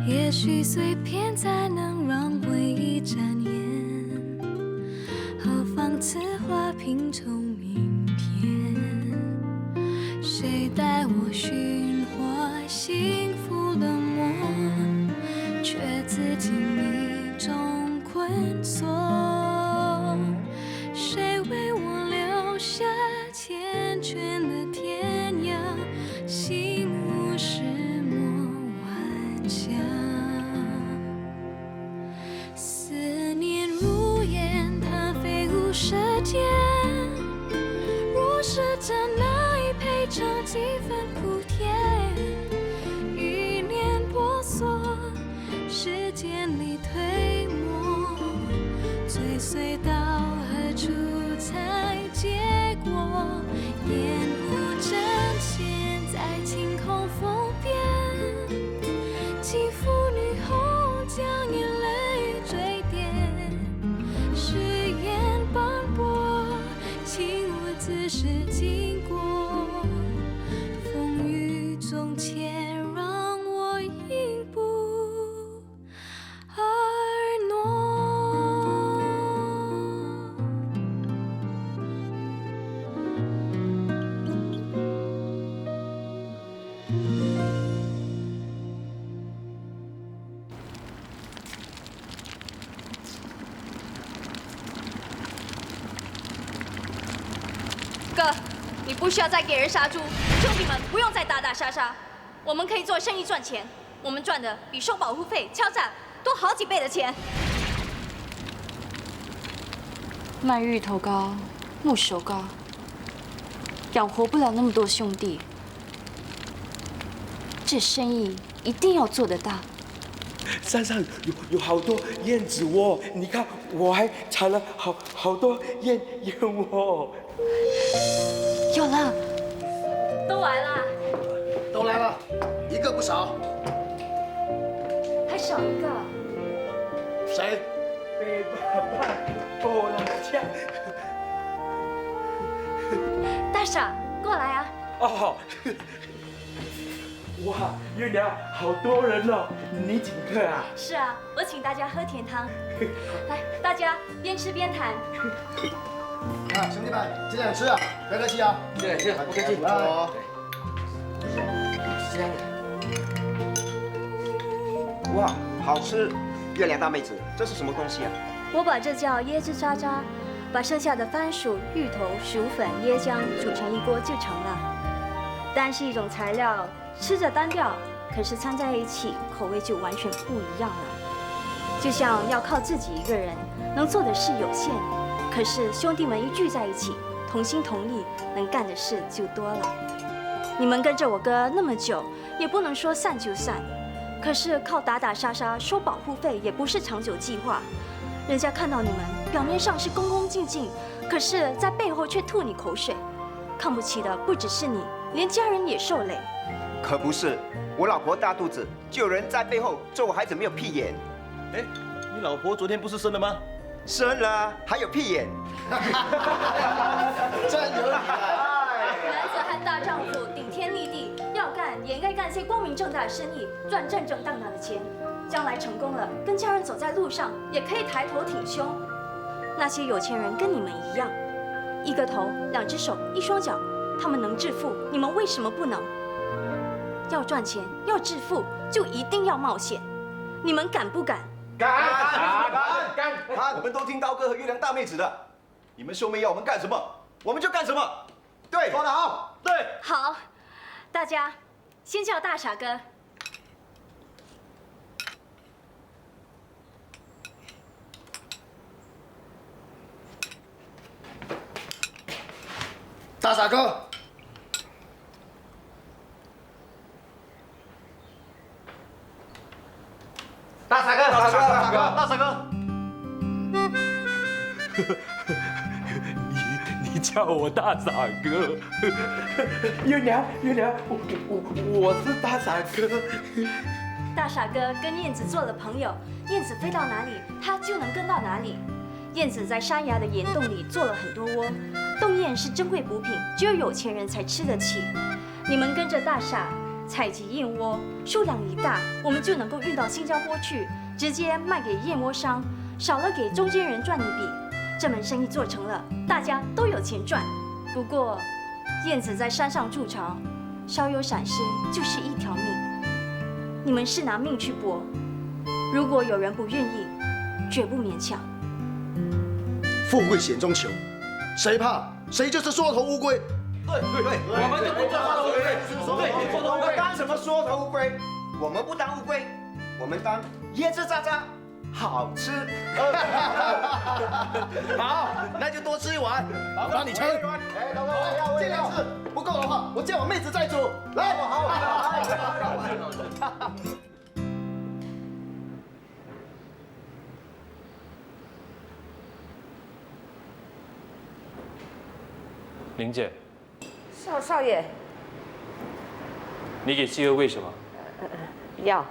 也许碎片才能让回忆展颜，何妨此花拼凑明天？谁带我寻获幸福的梦，却自己迷中困锁？谁为我留下缱绻的天涯？心无石墨顽强，思念如烟，它飞舞舌尖。若是真爱配着几分苦甜，欲念婆娑，时间里推磨，追随到何处才结果？烟雾正现在晴空风边，几幅女红将眼泪坠点，誓言斑驳，请我自是经过，风雨中且让我应步而挪。哥，你不需要再给人杀猪，兄弟们不用再打打杀杀，我们可以做生意赚钱，我们赚的比收保护费、敲诈多好几倍的钱。卖芋头糕、木手糕，养活不了那么多兄弟。这生意一定要做得大。山上有好多燕子窝，你看我还采了好多燕窝。有了，都来了，都来了，一个不少。还少一个。谁？被爸爸过了家。大傻，过来啊！哦，哇，月娘，好多人哦，你请客啊？是啊，我请大家喝甜汤。来，大家边吃边谈。啊，兄弟们，尽量吃啊，不要客气啊。对，不客气。来，哇，好吃！月亮大妹子，这是什么东西啊？我把这叫椰汁渣渣，把剩下的番薯、芋头、薯粉、椰浆煮成一锅就成了。单是一种材料，吃着单调，可是掺在一起，口味就完全不一样了。就像要靠自己一个人，能做的事有限，可是兄弟们一聚在一起，同心同力，能干的事就多了。你们跟着我哥那么久，也不能说散就散。可是靠打打杀杀收保护费也不是长久计划，人家看到你们表面上是恭恭敬敬，可是在背后却吐你口水。看不起的不只是你，连家人也受累。可不是，我老婆大肚子，就有人在背后咒我孩子没有屁眼。哎，你老婆昨天不是生了吗？生了，还有屁眼。真有理啊！男子汉大丈夫，顶天立地，要干也应该干些光明正大的生意，赚正正当当的钱。将来成功了，跟家人走在路上也可以抬头挺胸。那些有钱人跟你们一样，一个头、两只手、一双脚，他们能致富，你们为什么不能？要赚钱，要致富，就一定要冒险。你们敢不敢？敢！我们都听刀哥和月亮大妹子的，你们兄妹要我们干什么，我们就干什么。对，说得好。对。好，大家先叫大傻哥。大傻哥，大傻哥，大傻哥，大傻哥，大傻哥。你叫我大傻哥。月娘，我是大傻哥。大傻哥跟燕子做了朋友，燕子飞到哪里，他就能跟到哪里。燕子在山崖的岩洞里做了很多窝，洞燕是珍贵补品，只有有钱人才吃得起。你们跟着大傻，采集燕窝，数量一大，我们就能够运到新加坡去，直接卖给燕窝商，少了给中间人赚一笔。这门生意做成了，大家都有钱赚。不过，燕子在山上筑巢，稍有闪失就是一条命。你们是拿命去搏，如果有人不愿意，绝不勉强。富贵险中求，谁怕谁就是缩头乌龟。对，我们就不做缩头乌龟。对，我们当什么缩头乌龟？我们不当乌龟，我们当椰子渣渣，好吃。好，那就多吃一碗，我帮你称。哎，老公，尽量吃，不够的话，我叫我妹子再煮。来，好。林姐，少爷，你给希儿喂什么？药。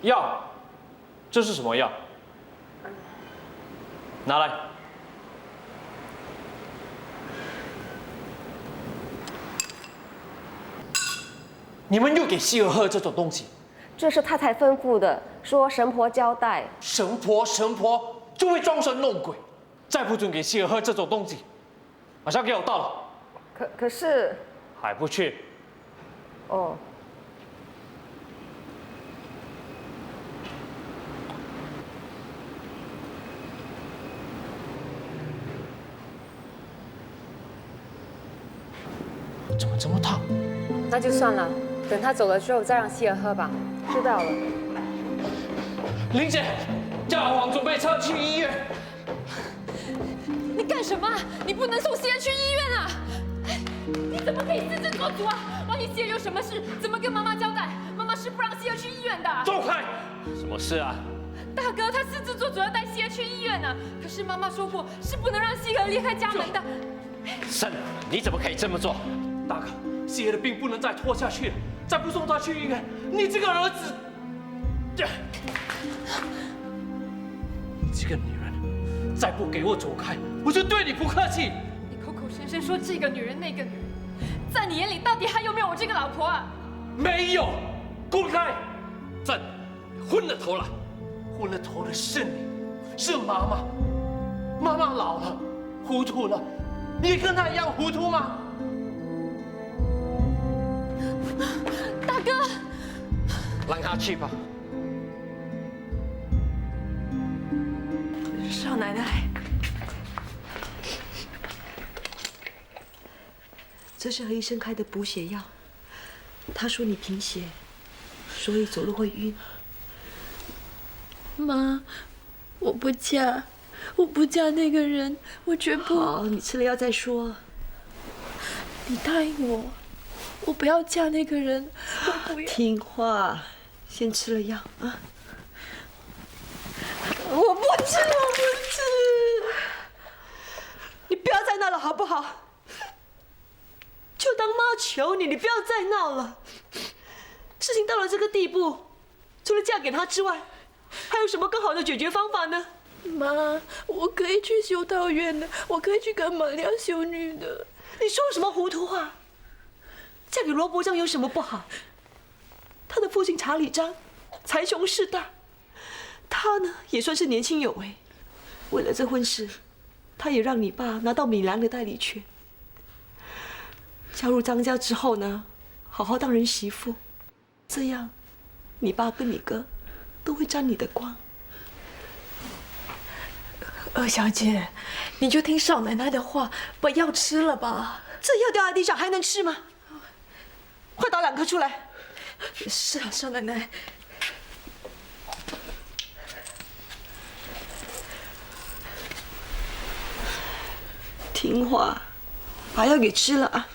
药？这是什么药？拿来。你们又给希儿喝这种东西？这是太太吩咐的，说神婆交代。神婆就会装神弄鬼，再不准给希儿喝这种东西。马上给我到了。可是还不去？哦。怎么这么烫？那就算了，等他走了之后再让希儿喝吧。知道了。林姐，叫阿黄准备车去医院。你干什么？你不能送希儿去医院啊！你怎么可以私自做主啊？万一希儿有什么事，怎么跟妈妈交代？妈妈是不让希儿去医院的。走开！什么事啊？大哥，他私自做主要带希儿去医院呢。可是妈妈说过，是不能让希儿离开家门的。沈，你怎么可以这么做？大哥，希儿的病不能再拖下去了，再不送她去医院，你这个儿子，你这个女人，再不给我走开，我就对你不客气。你口口声声说这个女人那个女人，在你眼里到底还有没有我这个老婆啊？没有，滚开！朕，你昏了头了，昏了头的是你，是妈妈。妈妈老了，糊涂了，你跟她一样糊涂吗？大哥，让她去吧。少奶奶，这是何医生开的补血药。他说你贫血，所以走路会晕。妈，我不嫁那个人，我绝不。好，你吃了药再说。你答应我，我不要嫁那个人，我不要。听话，先吃了药啊。我不吃。你不要再闹了，好不好？就当妈求你，你不要再闹了。事情到了这个地步，除了嫁给他之外，还有什么更好的解决方法呢？妈，我可以去修道院的，我可以去跟玛利亚修女的。你说什么糊涂话？嫁给罗伯章有什么不好？他的父亲查理章财雄势大，他呢也算是年轻有为。为了这婚事，他也让你爸拿到米兰的代理权。加入张家之后呢，好好当人媳妇，这样你爸跟你哥都会沾你的光。二小姐，你就听少奶奶的话，把药吃了吧。这药掉在地上还能吃吗？快倒2颗出来。是啊，少奶奶。听话，把药给吃了啊。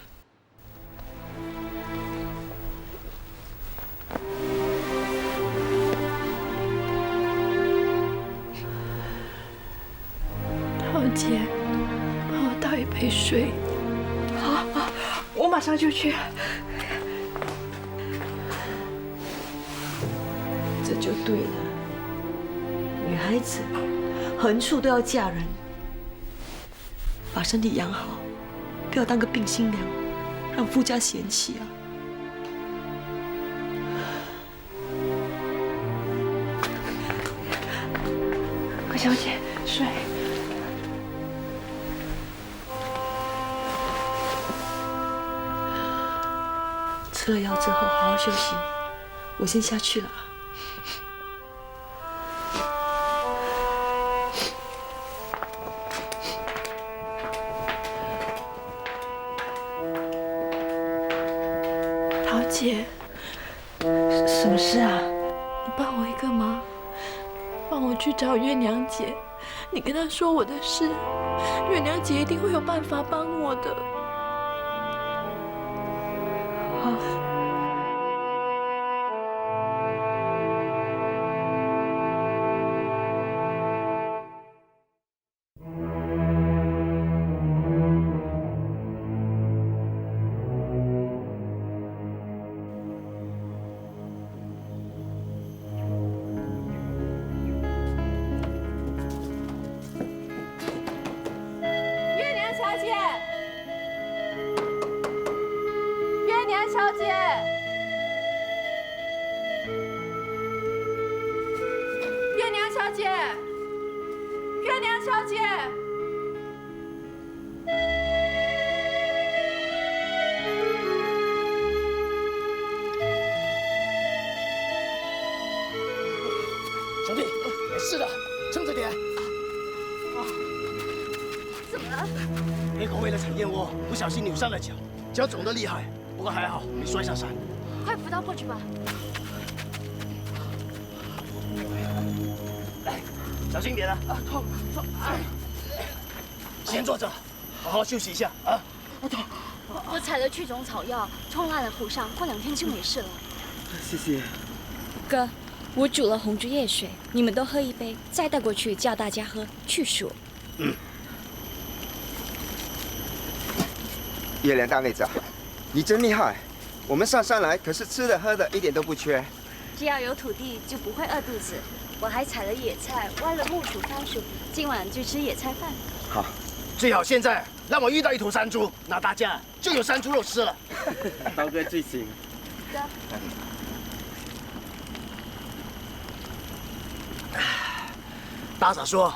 桃姐，帮我倒一杯水。好，我马上就去。这就对了，女孩子横竖都要嫁人，把身体养好，不要当个病新娘，让夫家嫌弃啊。葛小姐，水。吃了药之后，好好休息。我先下去了。桃姐，什么事啊？你帮我一个忙，帮我去找月娘姐，你跟她说我的事，月娘姐一定会有办法帮我的。好。兄弟，没事的，撑着点。怎么了？天空为了铲燕窝，不小心扭伤了脚，脚肿得厉害，不过还好没摔下山。快扶他过去吧。来，小心点啊！痛！先坐着，好好休息一下啊。我采了去肿草药，冲烂了敷上，过2天就没事了。谢谢。哥，我煮了红竹叶水，你们都喝一杯，再带过去叫大家喝去暑。月亮大妹子，你真厉害！我们上山来可是吃的喝的一点都不缺。只要有土地，就不会饿肚子。我还采了野菜，挖了木薯、番薯，今晚就吃野菜饭。好，最好现在让我遇到一头山猪，那大家就有山猪肉吃了。刀哥最行。哥。大嫂说，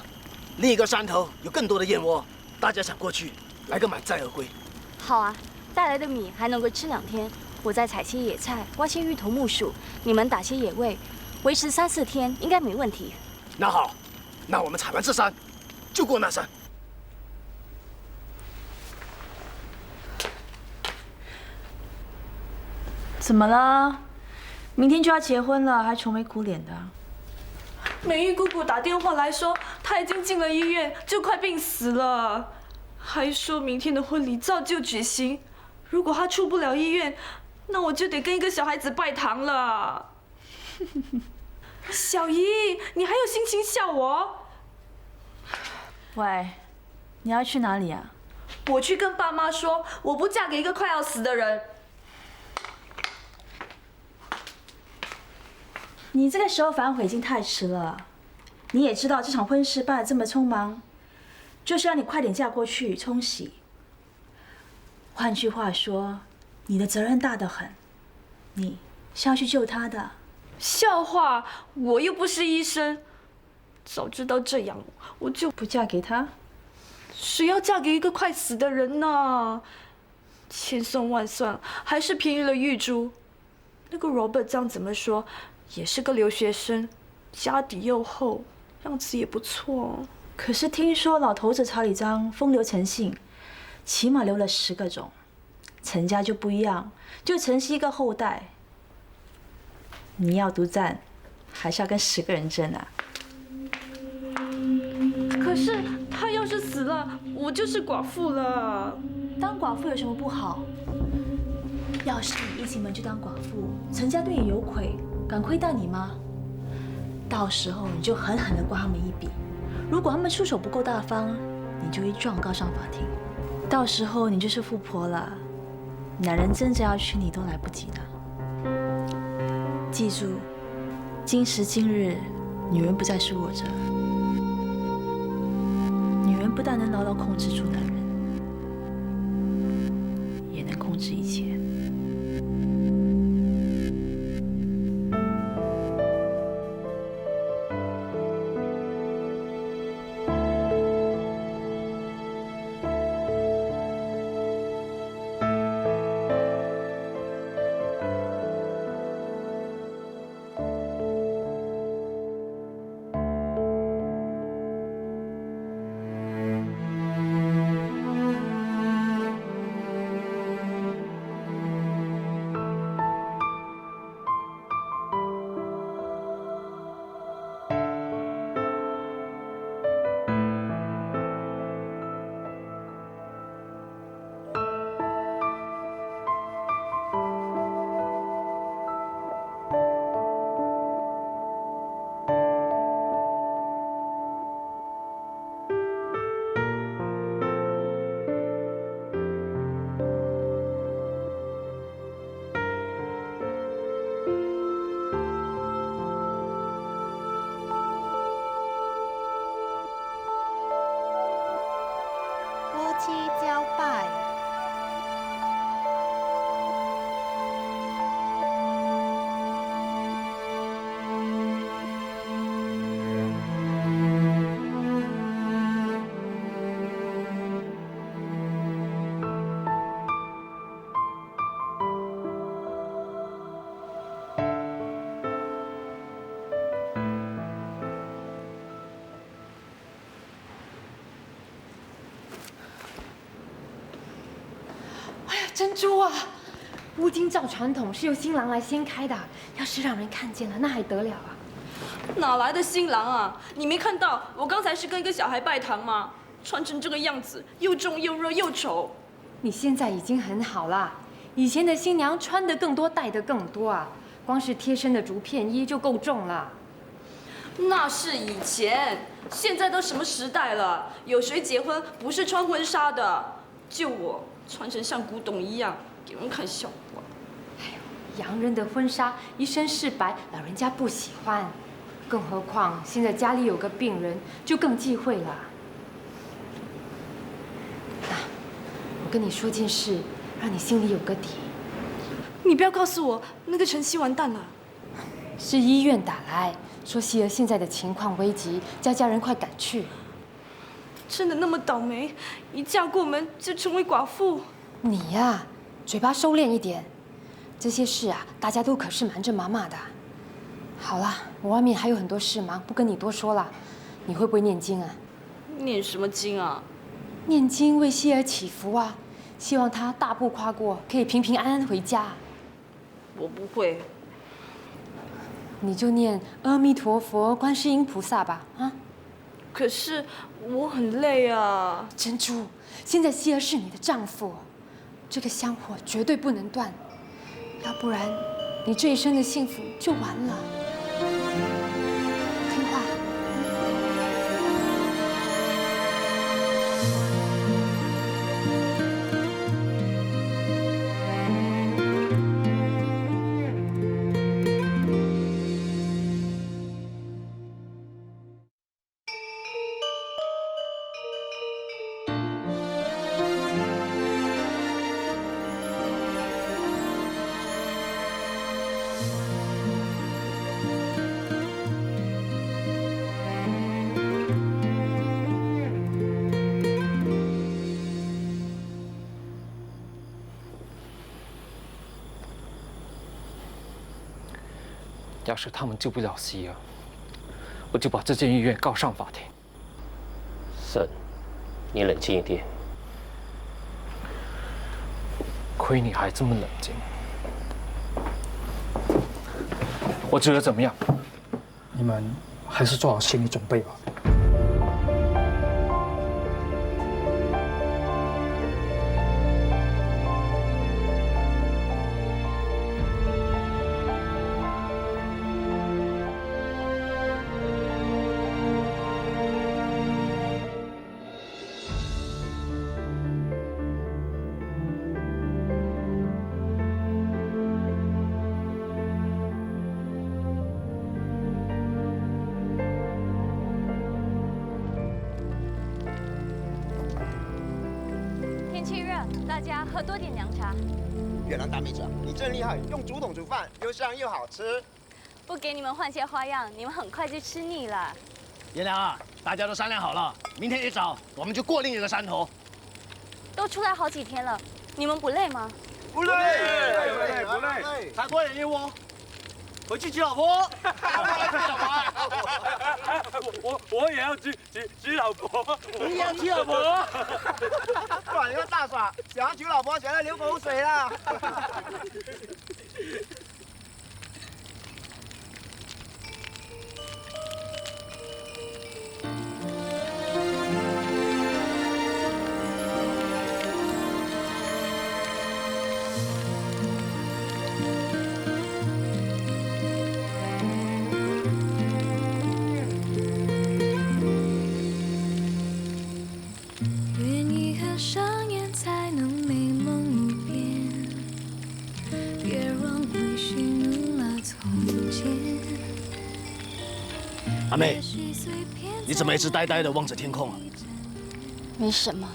另一个山头有更多的燕窝，大家想过去，来个满载而归。好啊，带来的米还能够吃2天。我再采些野菜，挖些芋头、木薯，你们打些野味，维持3、4天应该没问题。那好，那我们采完这山，就过那山。怎么了？明天就要结婚了，还愁眉苦脸的。美玉姑姑打电话来说，她已经进了医院，就快病死了，还说明天的婚礼照旧举行。如果她出不了医院，那我就得跟一个小孩子拜堂了。小姨，你还有心情笑我？喂，你要去哪里啊？我去跟爸妈说，我不嫁给一个快要死的人。你这个时候反悔已经太迟了。你也知道这场婚事办得这么匆忙，就是让你快点嫁过去冲喜。换句话说，你的责任大得很，你是要去救他的。笑话，我又不是医生。早知道这样，我就不嫁给他。谁要嫁给一个快死的人呢？千算万算，还是便宜了玉珠。那个 Robert 这样怎么说，也是个留学生，家底又厚，样子也不错。可是听说老头子查理章风流成性，起码留了10个种。陈家就不一样，就承袭一个后代。你要独占，还是要跟10个人争啊？可是他要是死了，我就是寡妇了。当寡妇有什么不好？要是你一进门就当寡妇，陈家对你有亏，敢亏待你吗？到时候你就狠狠地刮他们一笔。如果他们出手不够大方，你就一状告上法庭。到时候你就是富婆了，男人真正要娶你都来不及了。记住，今时今日，女人不再是弱者。女人不但能牢牢控制住男人，也能控制一切。珍珠啊！乌金照传统是由新郎来先开的，要是让人看见了，那还得了啊？哪来的新郎啊？你没看到我刚才是跟一个小孩拜堂吗？穿成这个样子，又重又热又丑。你现在已经很好啦，以前的新娘穿的更多，戴的更多啊，光是贴身的竹片衣就够重了。那是以前，现在都什么时代了？有谁结婚不是穿婚纱的？就我穿成像古董一样，给人看笑话。洋人的婚纱一身是白，老人家不喜欢，更何况现在家里有个病人，就更忌讳了。我跟你说件事，让你心里有个底。你不要告诉我那个晨曦完蛋了。是医院打来，说希儿现在的情况危急，叫家人快赶去。真的那么倒霉，一嫁过门就成为寡妇？你呀，嘴巴收敛一点。这些事啊，大家都可是瞒着妈妈的。好了，我外面还有很多事忙，不跟你多说了。你会不会念经啊？念什么经啊？念经为希儿祈福啊，希望她大步跨过，可以平平安安回家。我不会。你就念阿弥陀佛、观世音菩萨吧，啊！可是我很累啊。珍珠，现在希儿是你的丈夫，这个香火绝对不能断，要不然你这一生的幸福就完了。听话。要是他们救不了希儿，我就把这间医院告上法庭。沈，你冷静一点。亏你还这么冷静。我觉得怎么样？你们还是做好心理准备吧。大家喝多点凉茶。越南大妹子，你真厉害，用竹筒煮饭，又香又好吃。不给你们换些花样，你们很快就吃腻了。爷娘啊，大家都商量好了，明天一早我们就过另一个山头。都出来好几天了，你们不累吗？不累，不累。再多人一窝，回去娶老婆。我也要娶老婆。你也要娶老婆？哇，你个大傻，想要娶老婆，想要流口水了。阿妹，你怎么一直呆呆的望着天空啊？没什么。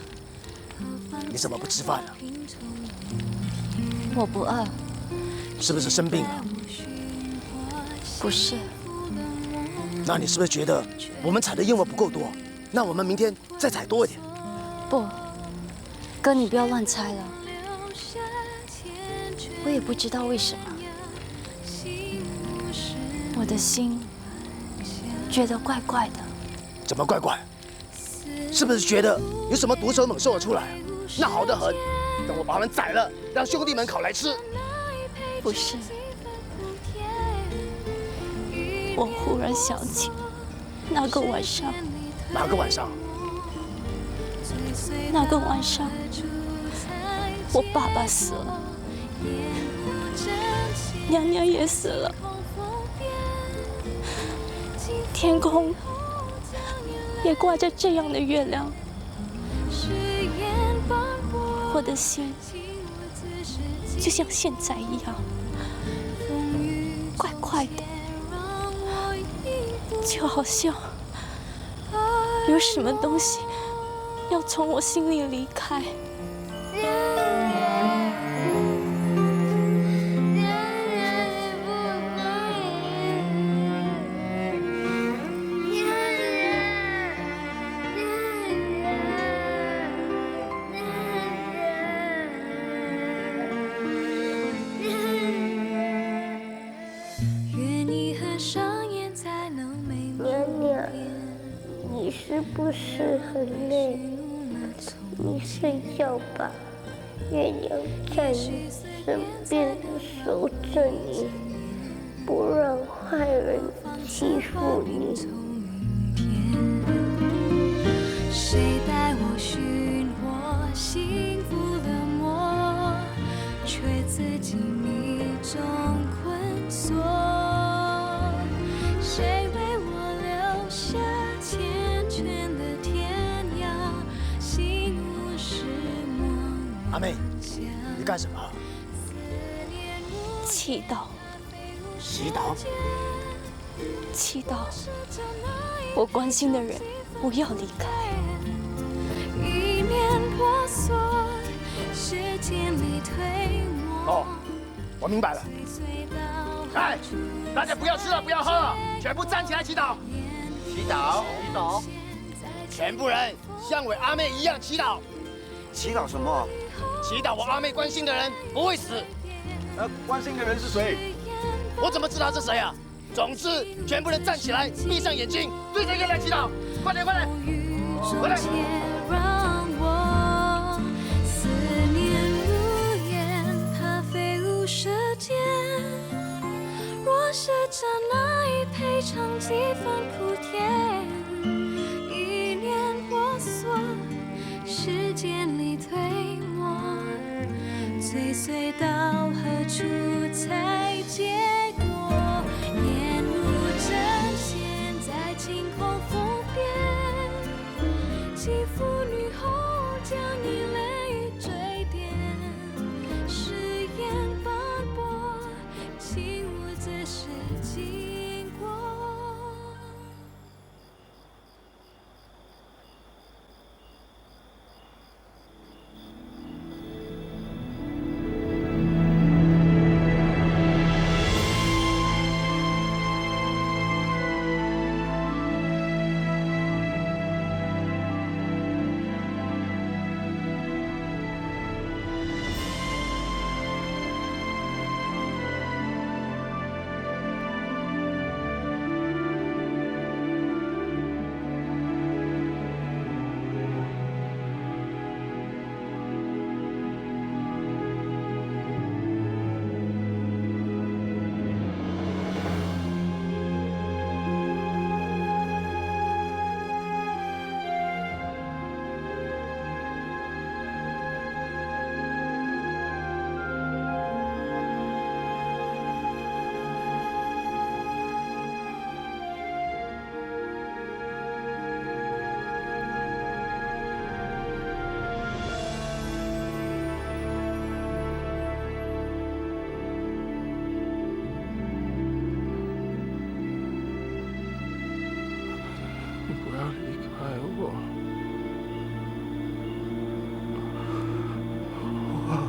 你怎么不吃饭啊？我不饿。是不是生病了？不是。那你是不是觉得我们采的燕窝不够多？那我们明天再采多一点。不，哥，你不要乱猜了。我也不知道为什么，我的心觉得怪怪的。怎么怪怪？是不是觉得有什么毒蛇猛兽出来？那好得很，等我把他们宰了，让兄弟们烤来吃。不是，我忽然想起那个晚上。哪个晚上？那个晚上，我爸爸死了，娘娘也死了，天空也挂着这样的月亮，我的心就像现在一样，怪怪的，就好像有什么东西要从我心里离开。你是不是很累？你睡觉吧，月亮在你身边守着你，不让坏人欺负你。谁带我寻获幸福的魔，却自己迷中困锁？谁为我留下缱绻的天涯？心无时梦。阿妹，你干什么？祈祷。祈祷？祈祷我关心的人不要离开。一面婆娑，时间里推磨。哦，我明白了。哎，大家不要吃了，不要喝了，全部站起来祈祷。祈祷，祈祷，全部人像我阿妹一样祈祷。祈祷什么？祈祷我阿妹关心的人不会死。关心的人是谁？我怎么知道是谁啊？总之，全部人站起来，闭上眼睛，对着月亮祈祷。快点，快点，快点！让我思念如烟，它飞舞舌尖。若是真爱配尝几分苦甜，一念婆娑，时间里推磨，追随到何处才结果？烟雾正现在晴空风边，肌肤女后将你泪坠点，誓言斑驳，轻舞自是经过。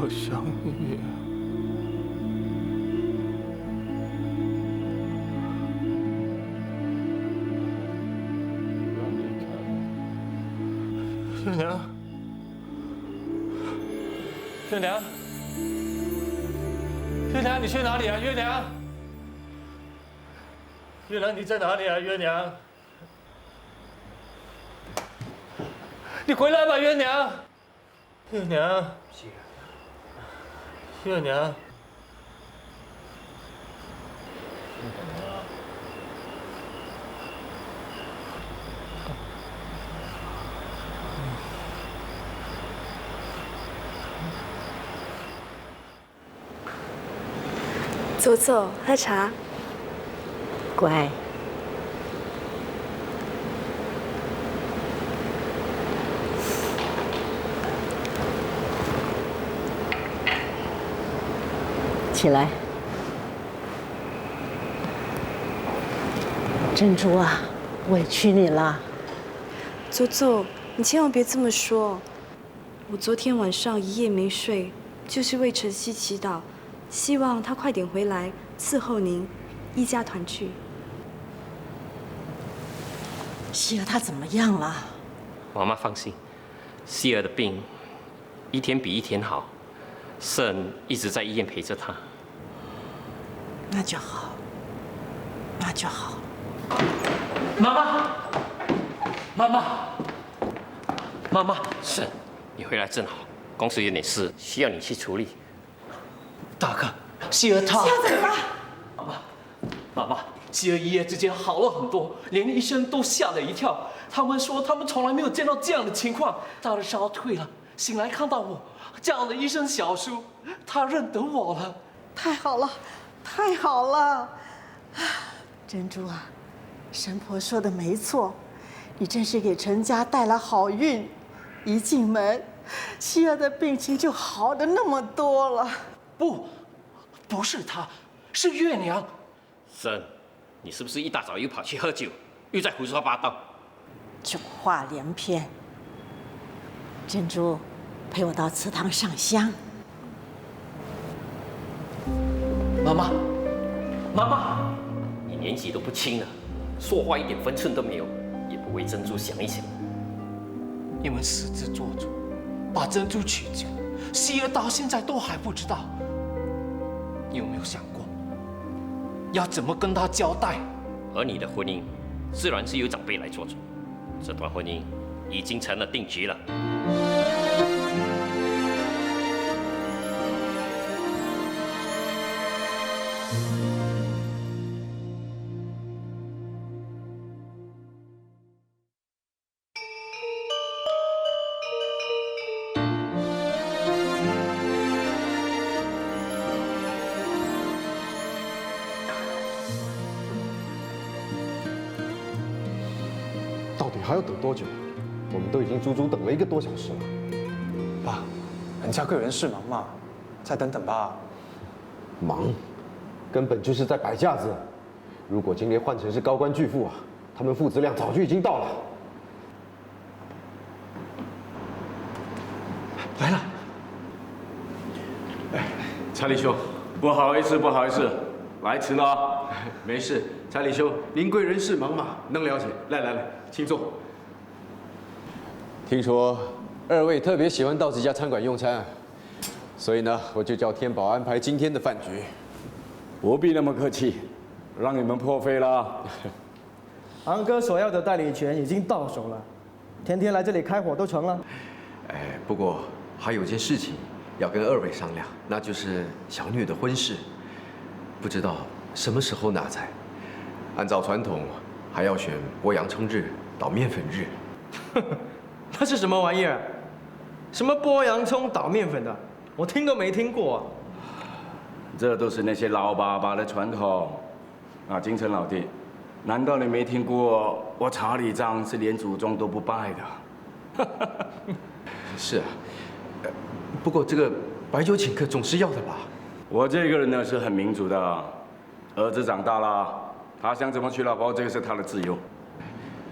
我想你。月娘，月娘，月娘，你去哪里啊？月娘，月娘，你在哪里啊？月娘，你回来吧，月娘，月娘。月娘。坐坐，喝茶。乖。起来。珍珠啊，委屈你了。坐坐，你千万别这么说。我昨天晚上一夜没睡，就是为晨曦祈祷。希望他快点回来伺候您，一家团聚。希儿他怎么样了？妈妈放心，希儿的病一天比一天好，圣一直在医院陪着她。那就好，那就好。妈妈，妈妈，妈妈，圣，你回来正好，公司有点事需要你去处理。大哥，希儿她……希儿怎么了？妈妈，希儿一夜之间好了很多，连医生都吓了一跳。他们说他们从来没有见到这样的情况，她的烧退了，醒来看到我，叫了一声小叔，他认得我了。太好了，太好了！珍珠啊，神婆说的没错，你真是给陈家带来好运。一进门，希儿的病情就好的那么多了。不是他，是月娘。圣，你是不是一大早又跑去喝酒，又在胡说八道？种话连篇。珍珠，陪我到祠堂上香。妈妈，妈妈，你年纪都不轻了，说话一点分寸都没有，也不为珍珠想一想。你们私自做主，把珍珠娶走，希儿到现在都还不知道。你有没有想过，要怎么跟她交代？而你的婚姻，自然是由长辈来做主。这段婚姻已经成了定局了。还要等多久？我们都已经足足等了1个多小时了。爸，人家个人事忙嘛，再等等吧。忙，根本就是在摆架子。如果今天换成是高官巨富啊，他们父子俩早就已经到了。来了。哎，查理兄，不好意思，不好意思，来迟了啊。没事，查理兄，您贵人事忙嘛，能了解。来，请坐。听说2位特别喜欢到这家餐馆用餐，所以呢，我就叫天宝安排今天的饭局。不必那么客气，让你们破费了。昂哥所要的代理权已经到手了，天天来这里开火都成了。哎，不过还有件事情要跟2位商量，那就是小女的婚事，不知道什么时候纳采。按照传统，还要选剥洋葱日、捣面粉日。那是什么玩意儿？什么剥洋葱、捣面粉的？我听都没听过啊！这都是那些老爸爸的传统。啊，金城老弟，难道你没听过我查理章是连祖宗都不拜的？是啊，不过这个白酒请客总是要的吧？我这个人呢是很民主的，儿子长大了，他想怎么娶老婆，这个是他的自由。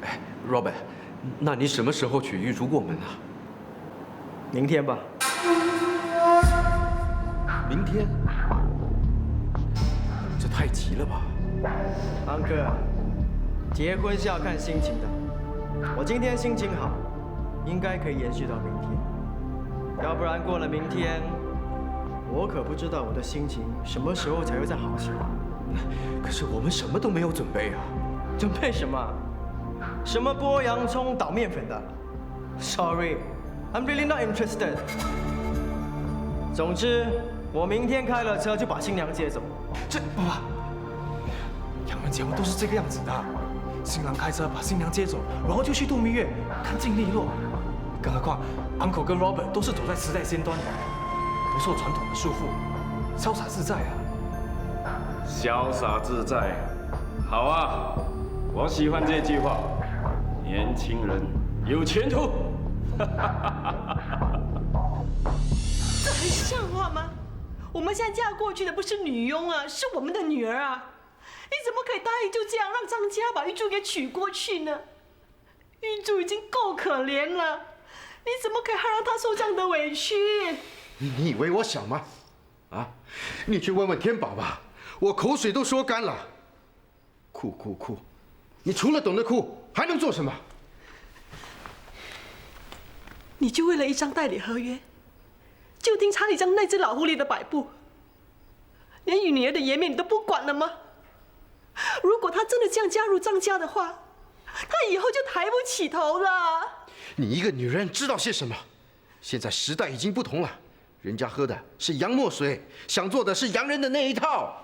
哎 ，Robert， 那你什么时候娶玉竹过门啊？明天吧。明天？这太急了吧？安哥，结婚是要看心情的。我今天心情好，应该可以延续到明天。要不然过了明天，我可不知道我的心情什么时候才会再好起来。可是我们什么都没有准备啊！准备什么？什么剥洋葱、捣面粉的 ？Sorry, I'm really not interested. 总之，我明天开了车就把新娘接走。爸爸，洋人结婚都是这个样子的，新郎开车把新娘接走，然后就去度蜜月，干净利落。更何况 Uncle 跟 Robert 都是走在时代先端的，不受传统的束缚，潇洒自在啊。潇洒自在，好啊，我喜欢这句话。年轻人有前途。这还像话吗？我们现在嫁过去的不是女佣啊，是我们的女儿啊！你怎么可以答应就这样让张家把玉珠给娶过去呢？玉珠已经够可怜了，你怎么可以还让她受这样的委屈？你以为我小吗？啊，你去问问天宝吧，我口水都说干了。哭哭哭，你除了懂得哭，还能做什么？你就为了一张代理合约，就听查理张那只老狐狸的摆布，连女儿的颜面你都不管了吗？如果他真的这样加入张家的话，他以后就抬不起头了。你一个女人知道些什么？现在时代已经不同了，人家喝的是洋墨水，想做的是洋人的那一套。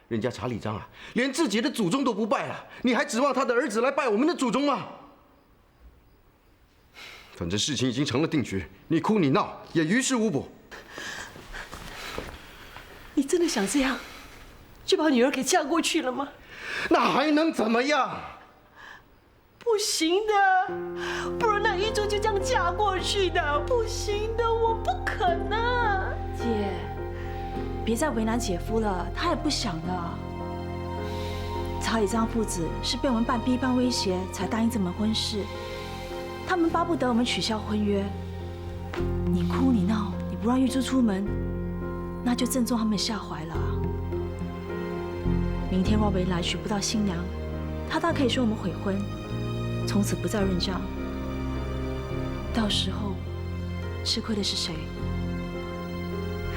人家查理章啊，连自己的祖宗都不拜了，你还指望他的儿子来拜我们的祖宗吗？反正事情已经成了定局，你哭你闹也于事无补。你真的想这样，就把女儿给嫁过去了吗？那还能怎么样？不行的，不然那玉珠就这样嫁过去的，不行的，我不可能。姐，别再为难姐夫了，他也不想的。查理章父子是被我们半逼半威胁才答应这门婚事。他们巴不得我们取消婚约，你哭你闹，你不让玉珠出门，那就正中他们下怀了。明天Robert来娶不到新娘，他大可以说我们悔婚，从此不再认账。到时候吃亏的是谁？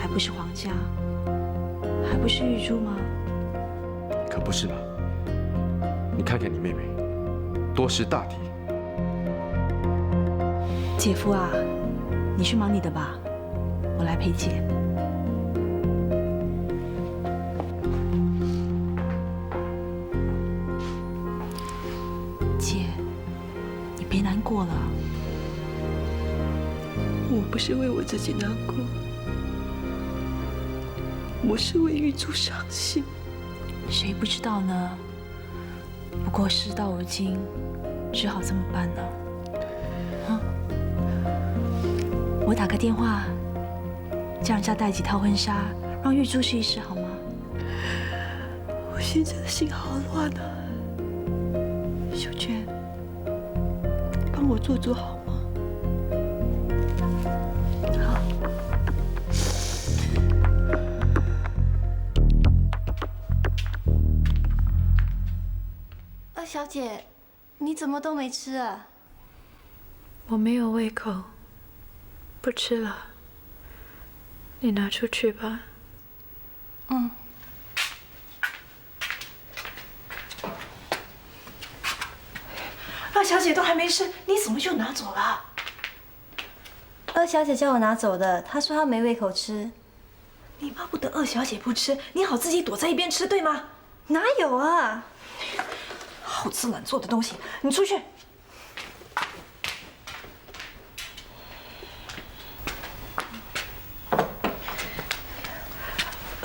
还不是皇家，还不是玉珠吗？可不是嘛！你看看你妹妹，多识大体。姐夫啊，你去忙你的吧，我来陪姐。姐，你别难过了。我不是为我自己难过，我是为玉珠伤心。谁不知道呢？不过事到如今，只好这么办了。我打个电话，叫人家带几套婚纱，让玉珠试一试，好吗？我现在的心好乱啊，秀娟，帮我做好吗？好。二小姐，你怎么都没吃啊？我没有胃口。不吃了，你拿出去吧。嗯。二小姐都还没吃，你怎么就拿走了？二小姐叫我拿走的，她说她没胃口吃。你巴不得二小姐不吃，你好自己躲在一边吃，对吗？哪有啊！好吃懒做的东西，你出去。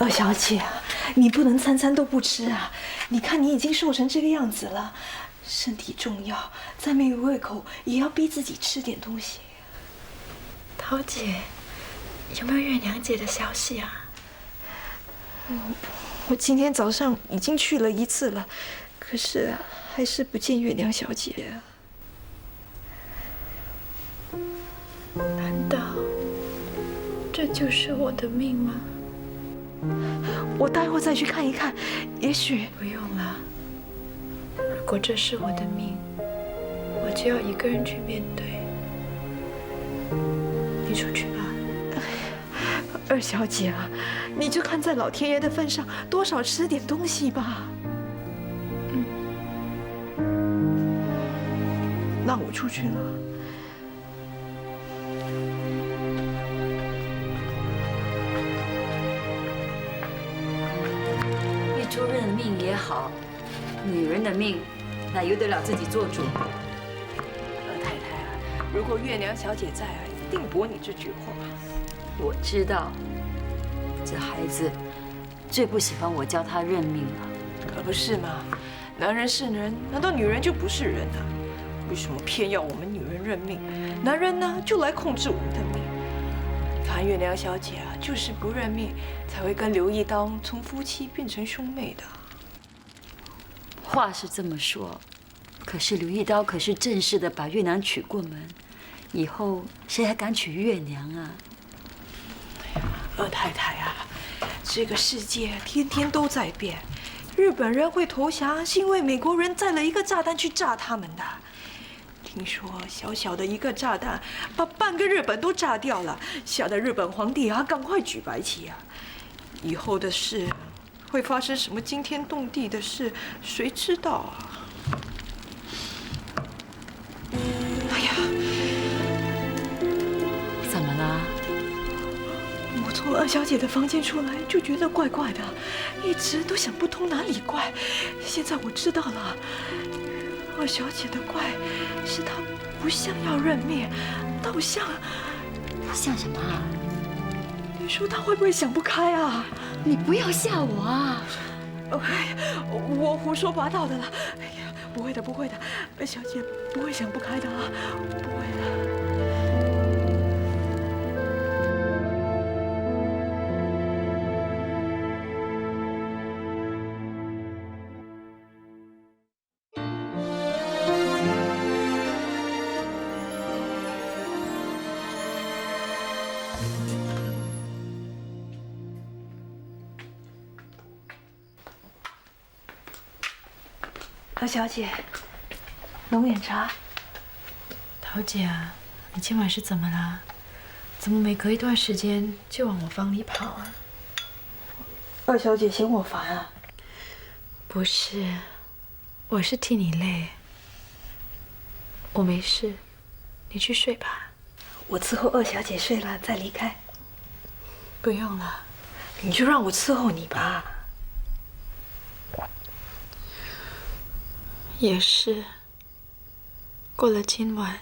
二小姐啊，你不能餐餐都不吃啊！你看你已经瘦成这个样子了，身体重要，再没有胃口也要逼自己吃点东西。桃姐，有没有月娘姐的消息啊？我今天早上已经去了1次了，可是还是不见月娘小姐。难道这就是我的命吗？我待会再去看一看，也许不用了。如果这是我的命，我就要一个人去面对。你出去吧。二小姐啊，你就看在老天爷的份上，多少吃点东西吧。那我出去了。人的命，哪由得了自己做主？二太太啊，如果月娘小姐在啊，一定驳你这句话。我知道，这孩子最不喜欢我教他认命了。可不是嘛，男人是人，难道女人就不是人啊？为什么偏要我们女人认命？男人呢，就来控制我们的命。樊月娘小姐啊，就是不认命，才会跟刘义当从夫妻变成兄妹的。话是这么说，可是刘一刀可是正式的把月娘娶过门，以后谁还敢娶月娘啊？二太太啊，这个世界天天都在变。日本人会投降，是因为美国人载了一个炸弹去炸他们的。听说小小的一个炸弹，把半个日本都炸掉了，吓得日本皇帝啊，赶快举白旗啊！以后的事，会发生什么惊天动地的事，谁知道啊？哎呀，怎么了？我从二小姐的房间出来就觉得怪怪的，一直都想不通哪里怪。现在我知道了，二小姐的怪是她不像要认命，倒像什么啊？你说她会不会想不开啊？你不要吓我啊！我胡说八道的了。哎呀，不会的，不会的，二小姐不会想不开的啊，不会的。二小姐，龙眼茶。桃姐啊，你今晚是怎么了？怎么每隔一段时间就往我房里跑啊？二小姐嫌我烦啊？不是，我是替你累。我没事，你去睡吧。我伺候二小姐睡了再离开。不用了，你就让我伺候你吧。也是，过了今晚，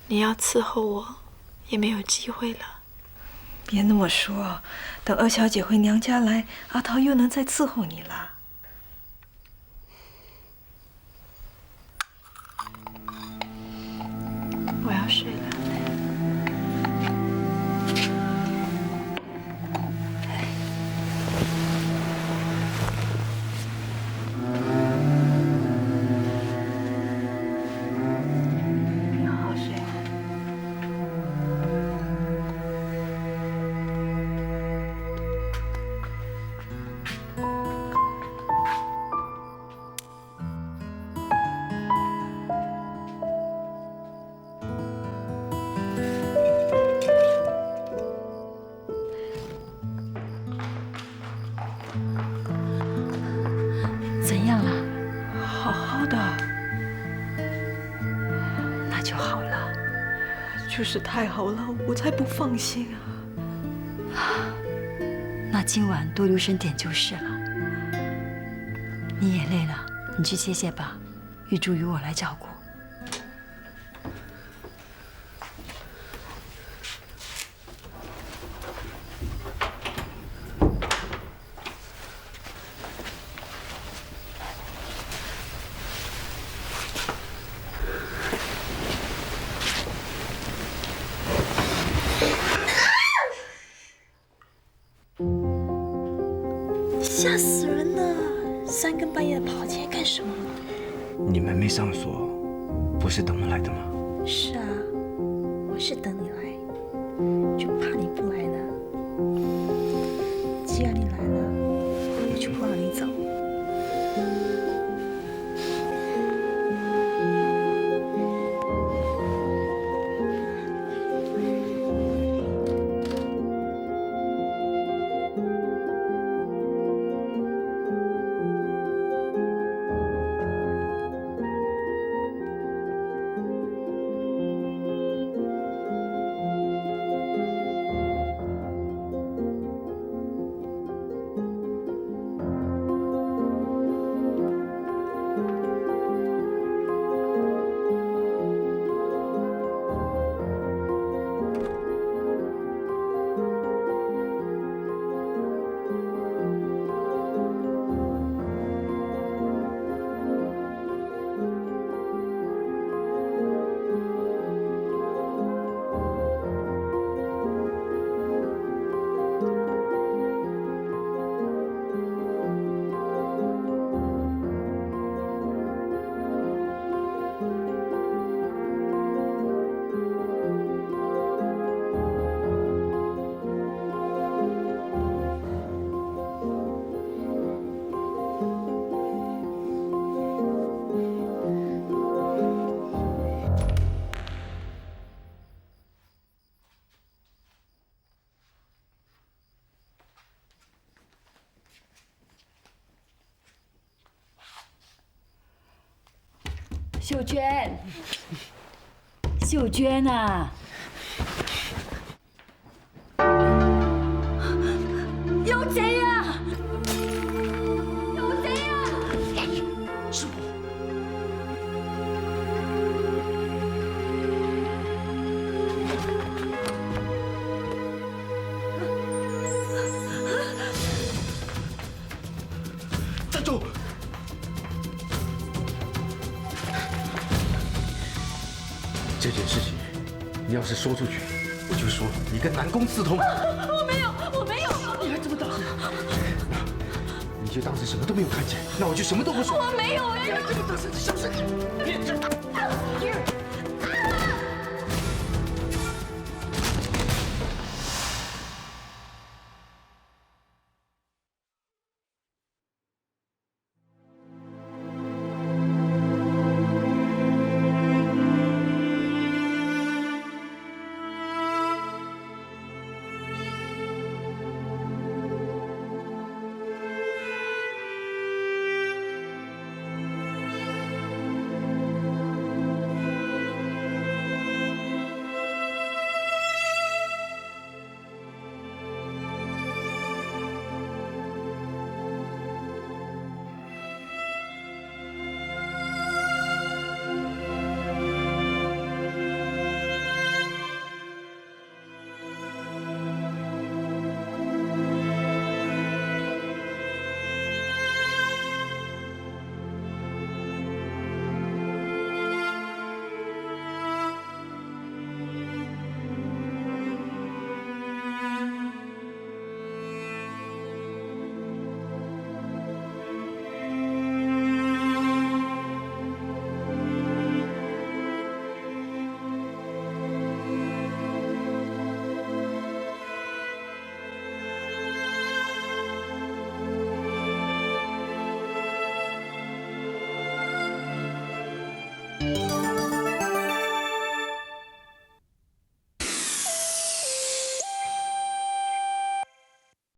你要伺候我，也没有机会了。别那么说，等二小姐回娘家来，阿桃又能再伺候你了。我要睡了。怎样了？好好的。那就好了。就是太好了，我才不放心啊。那今晚多留神点就是了。你也累了，你去歇歇吧，玉珠由我来照顾。吓死人了！三更半夜跑进来干什么？你们没上锁，不是等我来的吗？是啊，我是等你来，就怕你不来呢。既然你来了，我就不让你走。秀娟，秀娟啊！有贼呀！有贼呀！师傅。 站住！这件事情，你要是说出去，我就说你跟南宫刺通。我没有，我没有。你还这么大声？你就当是什么都没有看见，那我就什么都不说。我没有，你还这么大声，你小声点！